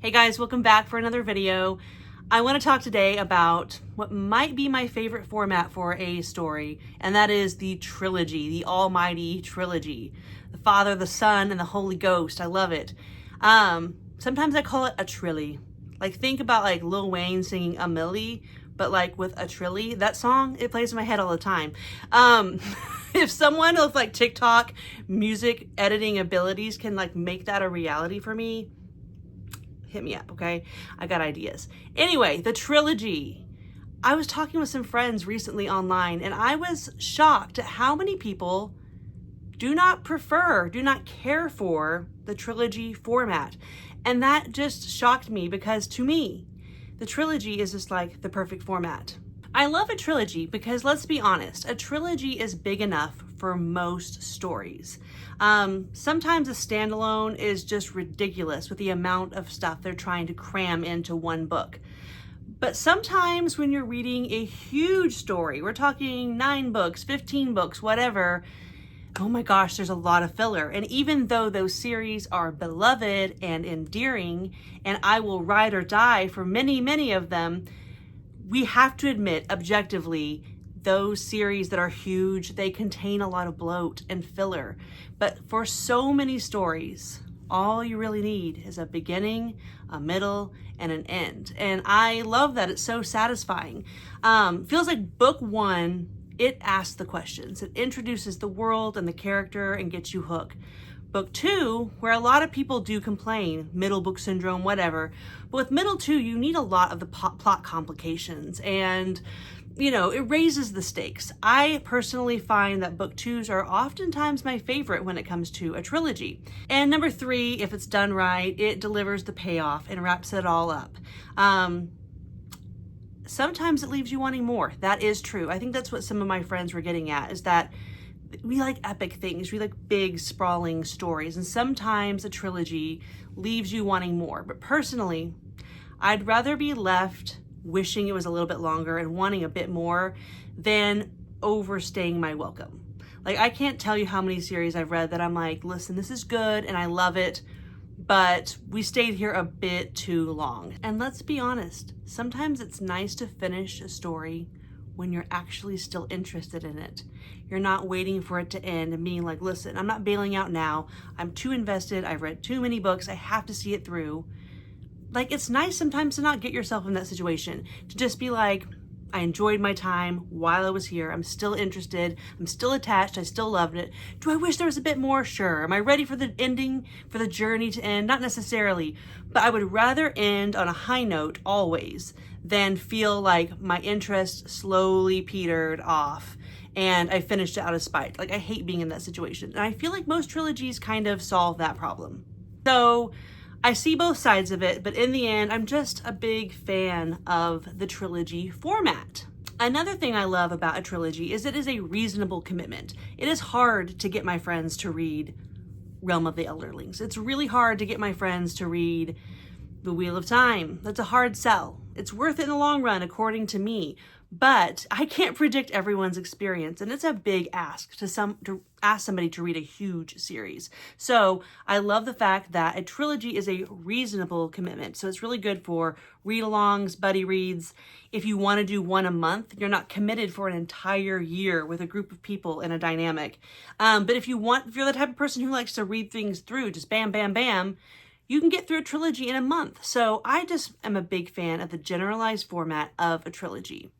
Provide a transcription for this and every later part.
Hey guys, welcome back for another video. I want to talk today about what might be my favorite format for a story, and that is the trilogy, the almighty trilogy. The Father, the Son, and the Holy Ghost. I love it. Sometimes I call it a trilly. Like, think about like Lil Wayne singing a milli, but like with a trilly. That song, it plays in my head all the time. If someone with like TikTok music editing abilities can like make that a reality for me, hit me up, okay? I got ideas. Anyway, the trilogy. I was talking with some friends recently online, and I was shocked at how many people do not care for the trilogy format. And that just shocked me because to me, the trilogy is just like the perfect format. I love a trilogy because, let's be honest, a trilogy is big enough for most stories. Sometimes a standalone is just ridiculous with the amount of stuff they're trying to cram into one book. But sometimes when you're reading a huge story, we're talking 9 books, 15 books, whatever, oh my gosh, there's a lot of filler. And even though those series are beloved and endearing, and I will ride or die for many, many of them, we have to admit objectively, those series that are huge, they contain a lot of bloat and filler. But for so many stories, all you really need is a beginning, a middle, and an end. And I love that. It's so satisfying. Feels like book 1, it asks the questions. It introduces the world and the character and gets you hooked. Book 2, where a lot of people do complain, middle book syndrome, whatever. But with middle 2, you need a lot of the plot complications, and it raises the stakes. I personally find that book 2s are oftentimes my favorite when it comes to a trilogy. And number 3, if it's done right, it delivers the payoff and wraps it all up. Sometimes it leaves you wanting more. That is true. I think that's what some of my friends were getting at, is that we like epic things. We like big, sprawling stories. And sometimes a trilogy leaves you wanting more. But personally, I'd rather be left wishing it was a little bit longer and wanting a bit more than overstaying my welcome. Like, I can't tell you how many series I've read that I'm like, listen, this is good and I love it, but we stayed here a bit too long. And let's be honest, sometimes it's nice to finish a story when you're actually still interested in it. You're not waiting for it to end and being like, listen, I'm not bailing out now. I'm too invested. I've read too many books. I have to see it through. Like, it's nice sometimes to not get yourself in that situation, to just be like, I enjoyed my time while I was here. I'm still interested. I'm still attached. I still loved it. Do I wish there was a bit more? Sure. Am I ready for the ending, for the journey to end? Not necessarily, but I would rather end on a high note always than feel like my interest slowly petered off and I finished it out of spite. Like, I hate being in that situation. And I feel like most trilogies kind of solve that problem. So I see both sides of it, but in the end, I'm just a big fan of the trilogy format. Another thing I love about a trilogy is it is a reasonable commitment. It is hard to get my friends to read Realm of the Elderlings. It's really hard to get my friends to read The Wheel of Time. That's a hard sell. It's worth it in the long run, according to me. But I can't predict everyone's experience, and it's a big ask to ask somebody to read a huge series. So I love the fact that a trilogy is a reasonable commitment. So it's really good for read-alongs, buddy reads. If you want to do one a month, you're not committed for an entire year with a group of people in a dynamic. But if you're the type of person who likes to read things through, just bam, bam, bam, you can get through a trilogy in a month. So I just am a big fan of the generalized format of a trilogy.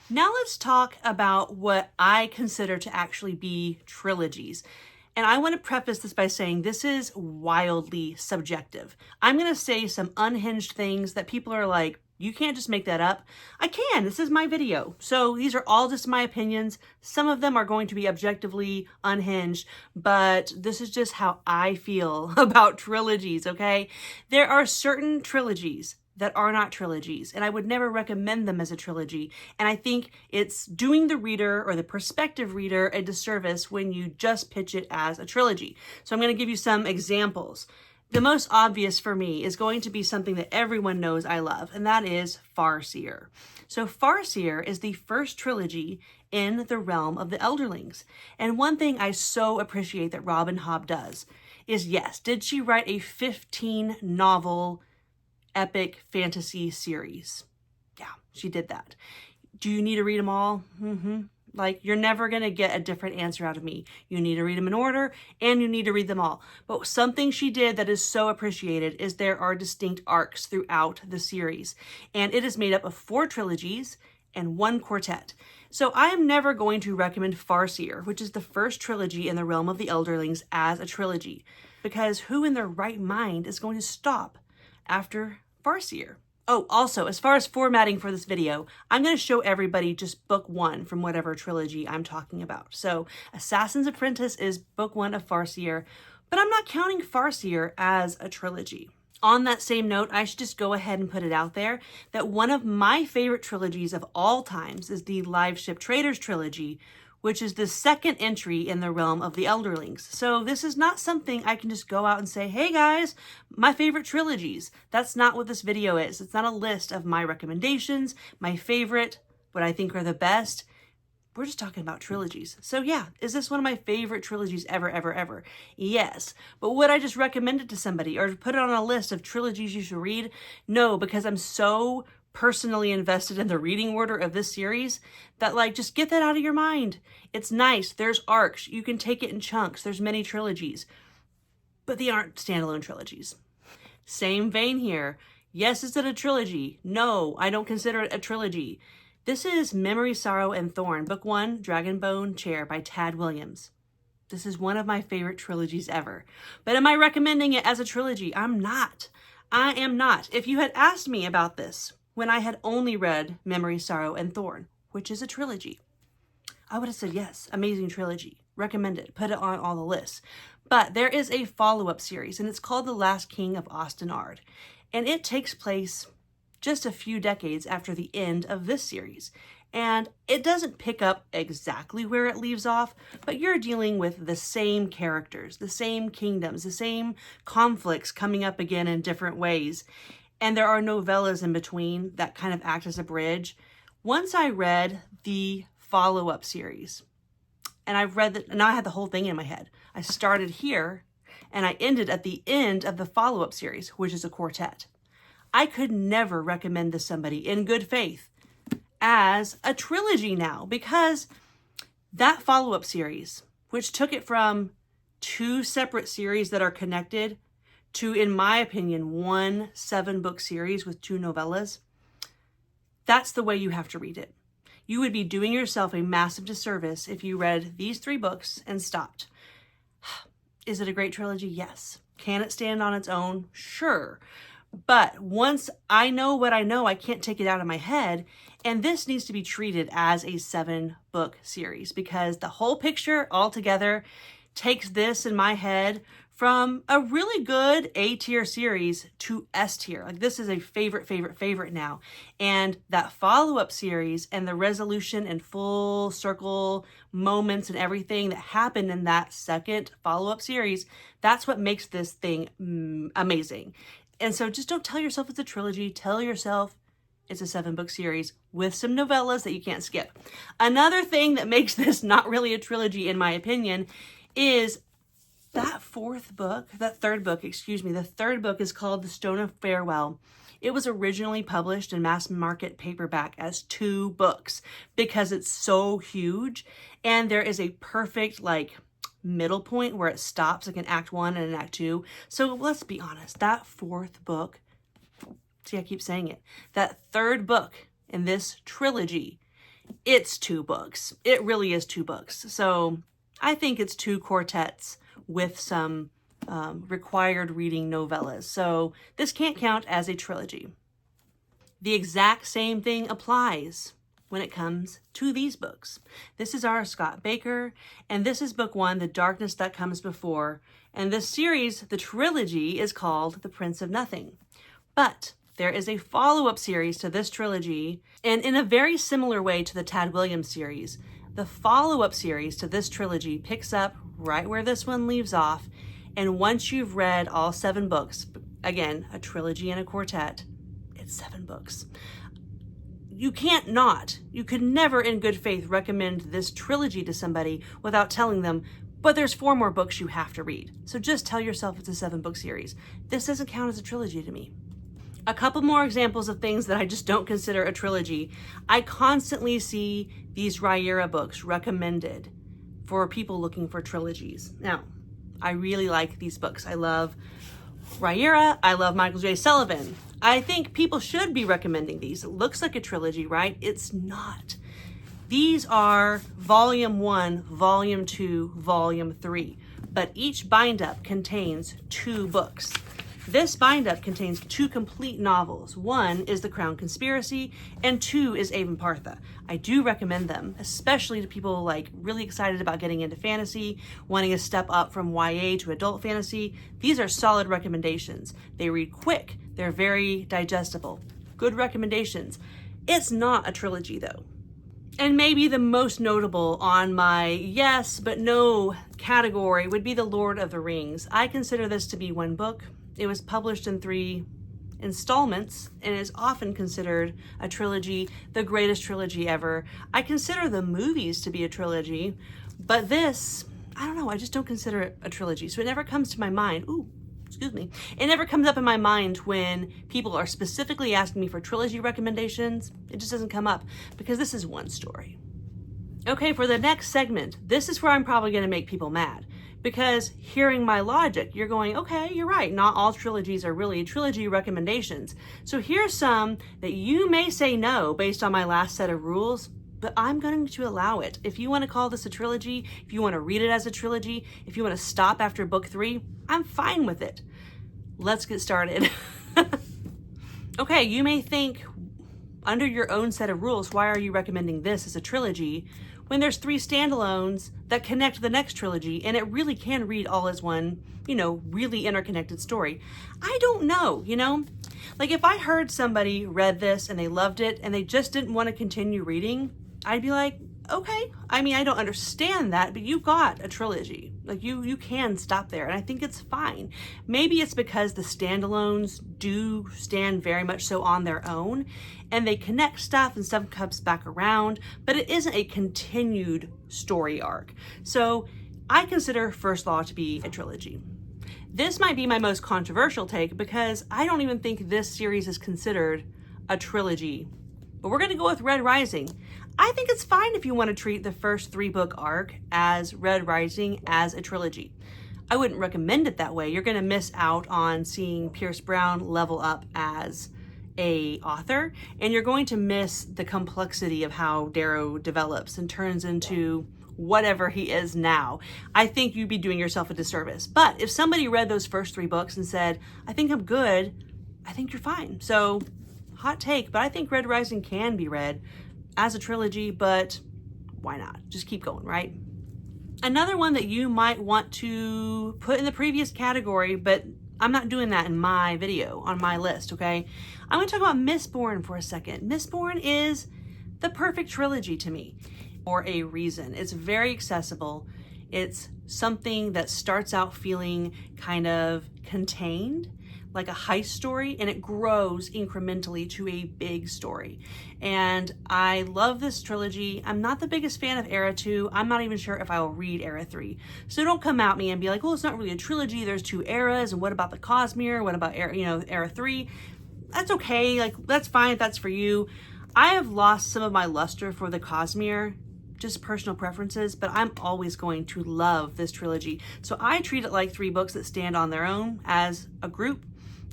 Now let's talk about what I consider to actually be trilogies. And I want to preface this by saying this is wildly subjective. I'm going to say some unhinged things that people are like, you can't just make that up. I can. This is my video. So these are all just my opinions. Some of them are going to be objectively unhinged, but this is just how I feel about trilogies, okay? There are certain trilogies that are not trilogies, and I would never recommend them as a trilogy. And I think it's doing the reader or the prospective reader a disservice when you just pitch it as a trilogy. So I'm going to give you some examples. The most obvious for me is going to be something that everyone knows I love, and that is Farseer. So Farseer is the first trilogy in the realm of the Elderlings. And one thing I so appreciate that Robin Hobb does is, yes, did she write a 15 novel epic fantasy series. Yeah, she did that. Do you need to read them all? Like, you're never going to get a different answer out of me. You need to read them in order, and you need to read them all. But something she did that is so appreciated is there are distinct arcs throughout the series. And it is made up of 4 trilogies and 1 quartet. So I am never going to recommend Farseer, which is the first trilogy in the realm of the Elderlings, as a trilogy. Because who in their right mind is going to stop after Farseer? Oh, also, as far as formatting for this video, I'm going to show everybody just book 1 from whatever trilogy I'm talking about. So Assassin's Apprentice is book 1 of Farseer, but I'm not counting Farseer as a trilogy. On that same note, I should just go ahead and put it out there that one of my favorite trilogies of all times is the Live Ship Traders trilogy, which is the second entry in the realm of the Elderlings. So this is not something I can just go out and say, hey guys, my favorite trilogies. That's not what this video is. It's not a list of my recommendations, my favorite, what I think are the best. We're just talking about trilogies. So yeah, is this one of my favorite trilogies ever, ever, ever? Yes. But would I just recommend it to somebody or put it on a list of trilogies you should read? No, because I'm so personally invested in the reading order of this series that, like, just get that out of your mind. It's nice. There's arcs. You can take it in chunks. There's many trilogies, but they aren't standalone trilogies. Same vein here. Yes, is it a trilogy? No, I don't consider it a trilogy. This is Memory, Sorrow, and Thorn, Book 1, Dragonbone Chair by Tad Williams. This is one of my favorite trilogies ever. But am I recommending it as a trilogy? I'm not. I am not. If you had asked me about this when I had only read Memory, Sorrow, and Thorn, which is a trilogy, I would have said yes, amazing trilogy, recommend it, put it on all the lists. But there is a follow-up series, and it's called The Last King of Ostenard, and it takes place just a few decades after the end of this series. And it doesn't pick up exactly where it leaves off, but you're dealing with the same characters, the same kingdoms, the same conflicts coming up again in different ways. And there are novellas in between that kind of act as a bridge. Once I read the follow-up series, and I've read that, now I had the whole thing in my head. I started here, and I ended at the end of the follow-up series, which is a quartet. I could never recommend this to somebody in good faith as a trilogy now, because that follow-up series, which took it from 2 separate series that are connected to, in my opinion, 1 7-book series with 2 novellas, that's the way you have to read it. You would be doing yourself a massive disservice if you read these 3 books and stopped. Is it a great trilogy? Yes. Can it stand on its own? Sure. But once I know what I know, I can't take it out of my head. And this needs to be treated as a 7-book series, because the whole picture altogether takes this in my head from a really good A-tier series to S-tier. Like, this is a favorite now. And that follow-up series and the resolution and full circle moments and everything that happened in that second follow-up series, that's what makes this thing amazing. And so just don't tell yourself it's a trilogy. Tell yourself it's a 7-book series with some novellas that you can't skip. Another thing that makes this not really a trilogy, in my opinion, is that the third book is called The Stone of Farewell. It was originally published in mass market paperback as 2 books because it's so huge. And there is a perfect, like, middle point where it stops, like an Act 1 and an Act 2. So let's be honest, that 4th book, see, I keep saying it, that 3rd book in this trilogy, it's 2 books. It really is 2 books. So I think it's 2 quartets with some required reading novellas. So this can't count as a trilogy. The exact same thing applies when it comes to these books. This is our Scott Baker, and this is book 1, The Darkness That Comes Before. And this series, the trilogy, is called The Prince of Nothing. But there is a follow-up series to this trilogy, and in a very similar way to the Tad Williams series, the follow-up series to this trilogy picks up right where this one leaves off. And once you've read all 7 books, again, a trilogy and a quartet, it's 7 books. You could never in good faith recommend this trilogy to somebody without telling them, but there's 4 more books you have to read. So just tell yourself it's a 7-book series. This doesn't count as a trilogy to me. A couple more examples of things that I just don't consider a trilogy. I constantly see these Rhaenyra books recommended for people looking for trilogies. Now, I really like these books. I love Rhaenyra. I love Michael J. Sullivan. I think people should be recommending these. It looks like a trilogy, right? It's not. These are Volume 1, Volume 2, Volume 3, but each bind-up contains 2 books. This bind-up contains 2 complete novels. 1 is The Crown Conspiracy, and 2 is Avon Partha. I do recommend them, especially to people like really excited about getting into fantasy, wanting to step up from YA to adult fantasy. These are solid recommendations. They read quick. They're very digestible. Good recommendations. It's not a trilogy though. And maybe the most notable on my yes but no category would be The Lord of the Rings. I consider this to be one book. It was published in 3 installments and is often considered a trilogy, the greatest trilogy ever. I consider the movies to be a trilogy, but this, I don't know, I just don't consider it a trilogy. So it never comes to my mind. Ooh, excuse me. It never comes up in my mind when people are specifically asking me for trilogy recommendations. It just doesn't come up because this is one story. Okay, for the next segment, this is where I'm probably going to make people mad. Because hearing my logic, you're going, okay, you're right. Not all trilogies are really trilogy recommendations. So here's some that you may say no based on my last set of rules, but I'm going to allow it. If you want to call this a trilogy, if you want to read it as a trilogy, if you want to stop after book 3, I'm fine with it. Let's get started. Okay, you may think, under your own set of rules, why are you recommending this as a trilogy when there's 3 standalones that connect the next trilogy and it really can read all as one, really interconnected story? I don't know, Like if I heard somebody read this and they loved it and they just didn't want to continue reading, I'd be like, okay. I mean, I don't understand that, but you got a trilogy. Like you can stop there, and I think it's fine. Maybe it's because the standalones do stand very much so on their own, and they connect stuff and stuff comes back around, but it isn't a continued story arc. So I consider First Law to be a trilogy. This might be my most controversial take because I don't even think this series is considered a trilogy, but we're going to go with Red Rising. I think it's fine if you want to treat the first 3-book arc as Red Rising as a trilogy. I wouldn't recommend it that way. You're going to miss out on seeing Pierce Brown level up as a author, and you're going to miss the complexity of how Darrow develops and turns into whatever he is now. I think you'd be doing yourself a disservice. But if somebody read those first 3 books and said, I think I'm good, I think you're fine. So, hot take, but I think Red Rising can be read as a trilogy, but why not? Just keep going, right? Another one that you might want to put in the previous category, but I'm not doing that in my video on my list, okay? I'm going to talk about Mistborn for a second. Mistborn is the perfect trilogy to me for a reason. It's very accessible. It's something that starts out feeling kind of contained, like a heist story, and it grows incrementally to a big story. And I love this trilogy. I'm not the biggest fan of Era 2. I'm not even sure if I will read Era 3. So don't come at me and be like, well, it's not really a trilogy. There's 2 eras. And what about the Cosmere? What about Era 3? That's okay. Like, that's fine if that's for you. I have lost some of my luster for the Cosmere, just personal preferences, but I'm always going to love this trilogy. So I treat it like 3 books that stand on their own as a group.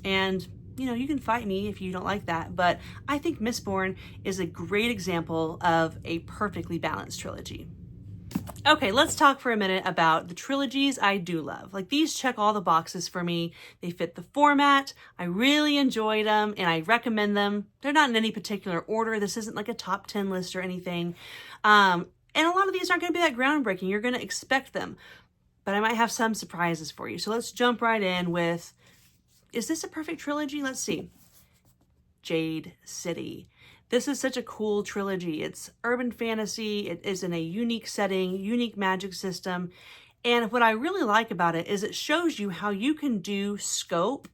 And, you can fight me if you don't like that, but I think Mistborn is a great example of a perfectly balanced trilogy. Okay, let's talk for a minute about the trilogies I do love. Like, these check all the boxes for me. They fit the format. I really enjoyed them and I recommend them. They're not in any particular order. This isn't like a top 10 list or anything. And a lot of these aren't going to be that groundbreaking. You're going to expect them, but I might have some surprises for you. So let's jump right in with, is this a perfect trilogy? Let's see. Jade City. This is such a cool trilogy. It's urban fantasy. It is in a unique setting, unique magic system. And what I really like about it is it shows you how you can do scope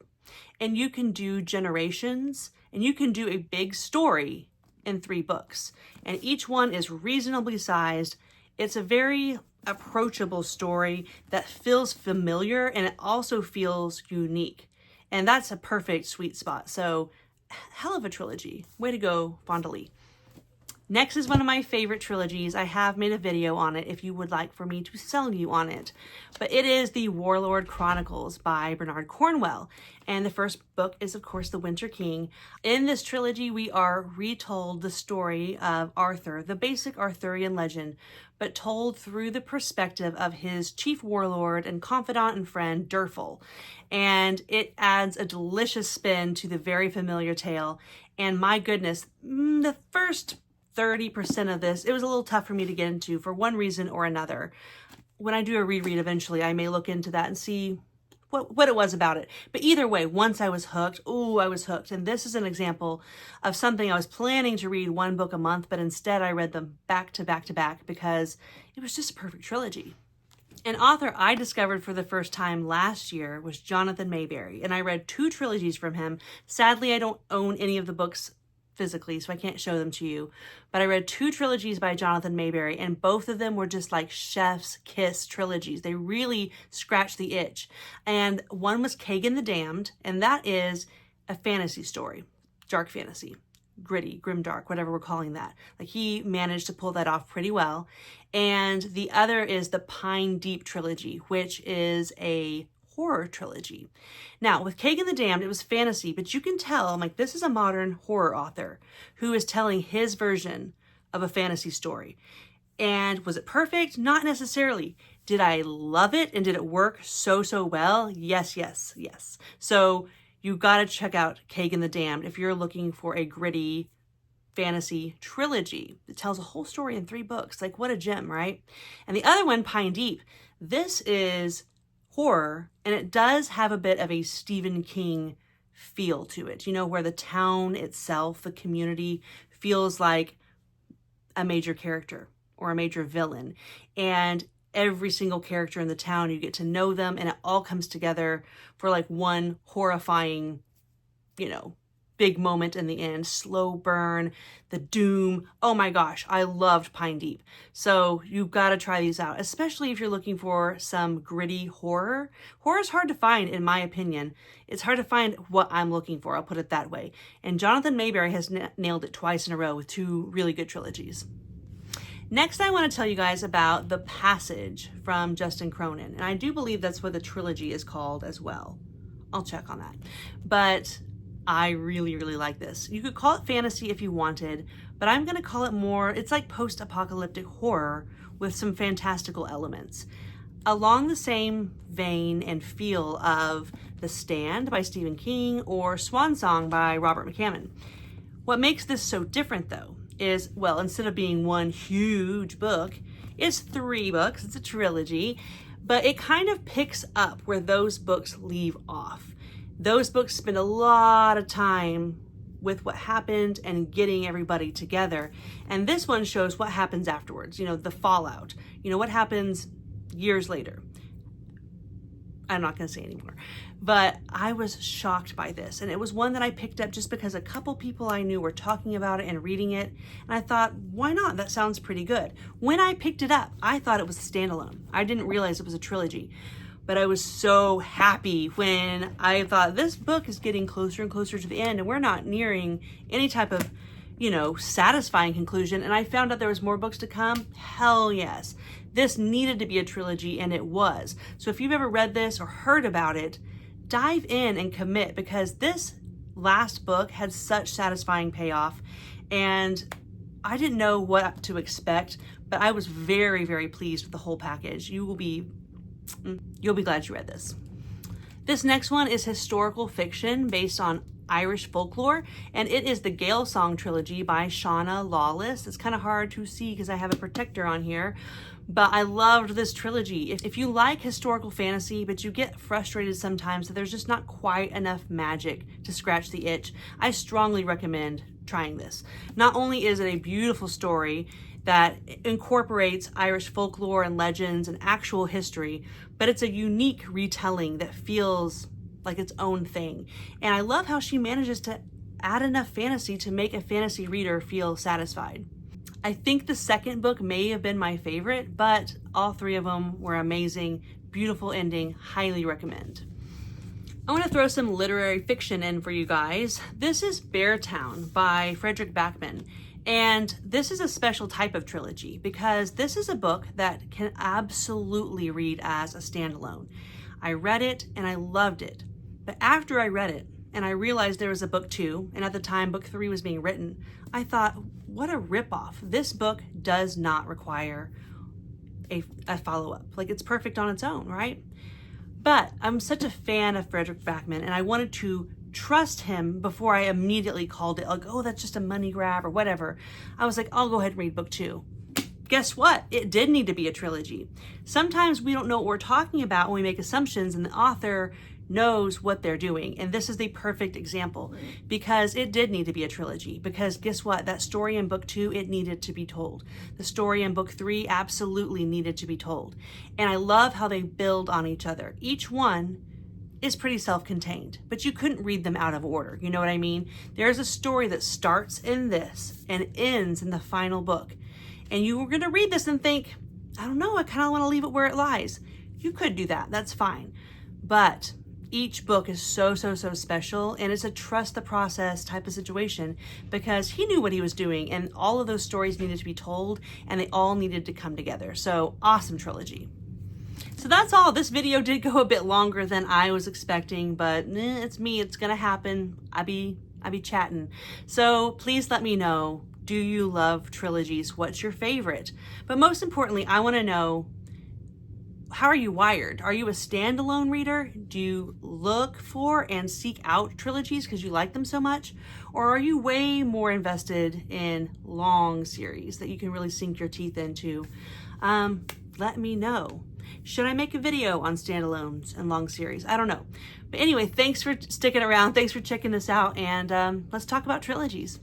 and you can do generations and you can do a big story in 3 books. And each one is reasonably sized. It's a very approachable story that feels familiar and it also feels unique. And that's a perfect sweet spot. So hell of a trilogy. Way to go, Fonda Lee. Next is one of my favorite trilogies. I have made a video on it if you would like for me to sell you on it. But it is the Warlord Chronicles by Bernard Cornwell. And the first book is, of course, The Winter King. In this trilogy, we are retold the story of Arthur, the basic Arthurian legend, but told through the perspective of his chief warlord and confidant and friend, Derfel. And it adds a delicious spin to the very familiar tale. And my goodness, the first 30% of this, it was a little tough for me to get into for one reason or another. When I do a reread eventually, I may look into that and see what it was about it. But either way, once I was hooked, I was hooked. And this is an example of something I was planning to read one book a month, but instead I read them back to back to back because it was just a perfect trilogy. An author I discovered for the first time last year was Jonathan Mayberry, and I read 2 trilogies from him. Sadly, I don't own any of the books physically, so I can't show them to you. But I read 2 trilogies by Jonathan Mayberry, and both of them were just like chef's kiss trilogies. They really scratched the itch. And one was Kagan the Damned, and that is a fantasy story, dark fantasy, gritty, grimdark, whatever we're calling that. Like, he managed to pull that off pretty well. And the other is the Pine Deep trilogy, which is a horror trilogy. Now, with Kagan the Damned, it was fantasy, but you can tell, I'm like, this is a modern horror author who is telling his version of a fantasy story. And was it perfect? Not necessarily. Did I love it and did it work so well? Yes, yes, yes. So you got to check out Kagan the Damned if you're looking for a gritty fantasy trilogy. It tells a whole story in 3 books. Like, what a gem, right? And the other one, Pine Deep, this is horror, and it does have a bit of a Stephen King feel to it, you know, where the town itself, the community, feels like a major character or a major villain. And every single character in the town, you get to know them, and it all comes together for like one horrifying, you know, big moment in the end, slow burn, the doom. Oh my gosh, I loved Pine Deep. So you've got to try these out, especially if you're looking for some gritty horror. Horror is hard to find, in my opinion. It's hard to find what I'm looking for, I'll put it that way. And Jonathan Mayberry has nailed it twice in a row with 2 really good trilogies. Next, I want to tell you guys about The Passage from Justin Cronin. And I do believe that's what the trilogy is called as well. I'll check on that. But I really like this. You could call it fantasy if you wanted, but I'm going to call it more, it's like post-apocalyptic horror with some fantastical elements. Along the same vein and feel of The Stand by Stephen King or Swan Song by Robert McCammon. What makes this so different, though, is, well, instead of being one huge book, it's 3 books, it's a trilogy, but it kind of picks up where those books leave off. Those books spend a lot of time with what happened and getting everybody together. And this one shows what happens afterwards, you know, the fallout, you know, what happens years later. I'm not going to say anymore. But I was shocked by this. And it was one that I picked up just because a couple people I knew were talking about it and reading it. And I thought, why not? That sounds pretty good. When I picked it up, I thought it was a standalone. I didn't realize it was a trilogy. But I was so happy when I thought this book is getting closer and closer to the end and we're not nearing any type of, you know, satisfying conclusion. And I found out there was more books to come. Hell yes. This needed to be a trilogy, and it was. So if you've ever read this or heard about it, dive in and commit, because this last book had such satisfying payoff, and I didn't know what to expect, but I was very pleased with the whole package. You'll be glad you read this. This next one is historical fiction based on Irish folklore, and it is the Gale Song trilogy by Shauna Lawless. It's kind of hard to see because I have a protector on here, but I loved this trilogy. If you like historical fantasy, but you get frustrated sometimes that there's just not quite enough magic to scratch the itch, I strongly recommend trying this. Not only is it a beautiful story that incorporates Irish folklore and legends and actual history, but it's a unique retelling that feels like its own thing. And I love how she manages to add enough fantasy to make a fantasy reader feel satisfied. I think the second book may have been my favorite, but all 3 of them were amazing, beautiful ending, highly recommend. I want to throw some literary fiction in for you guys. This is Beartown by Frederick Backman. And this is a special type of trilogy because this is a book that can absolutely read as a standalone. I read it and I loved it. But after I read it and I realized there was a book 2, and at the time book 3 was being written, I thought, what a ripoff. This book does not require a follow-up. Like, it's perfect on its own, right? But I'm such a fan of Frederick Backman, and I wanted to trust him before I immediately called it like, oh, that's just a money grab or whatever. I was like, I'll go ahead and read book 2. Guess what? It did need to be a trilogy. Sometimes we don't know what we're talking about when we make assumptions, and the author knows what they're doing. And this is the perfect example because it did need to be a trilogy, because guess what? That story in book 2, it needed to be told. The story in book 3 absolutely needed to be told. And I love how they build on each other. Each one is pretty self-contained, but you couldn't read them out of order. You know what I mean? There's a story that starts in this and ends in the final book. And you were going to read this and think, I don't know, I kind of want to leave it where it lies. You could do that. That's fine. But each book is so special, and it's a trust the process type of situation because he knew what he was doing, and all of those stories needed to be told, and they all needed to come together. So awesome trilogy. So that's all. This video did go a bit longer than I was expecting, but it's me. It's gonna happen. I be chatting. So please let me know. Do you love trilogies? What's your favorite? But most importantly, I want to know, how are you wired? Are you a standalone reader? Do you look for and seek out trilogies because you like them so much? Or are you way more invested in long series that you can really sink your teeth into? Let me know. Should I make a video on standalones and long series? I don't know. But anyway, thanks for sticking around. Thanks for checking this out. And let's talk about trilogies.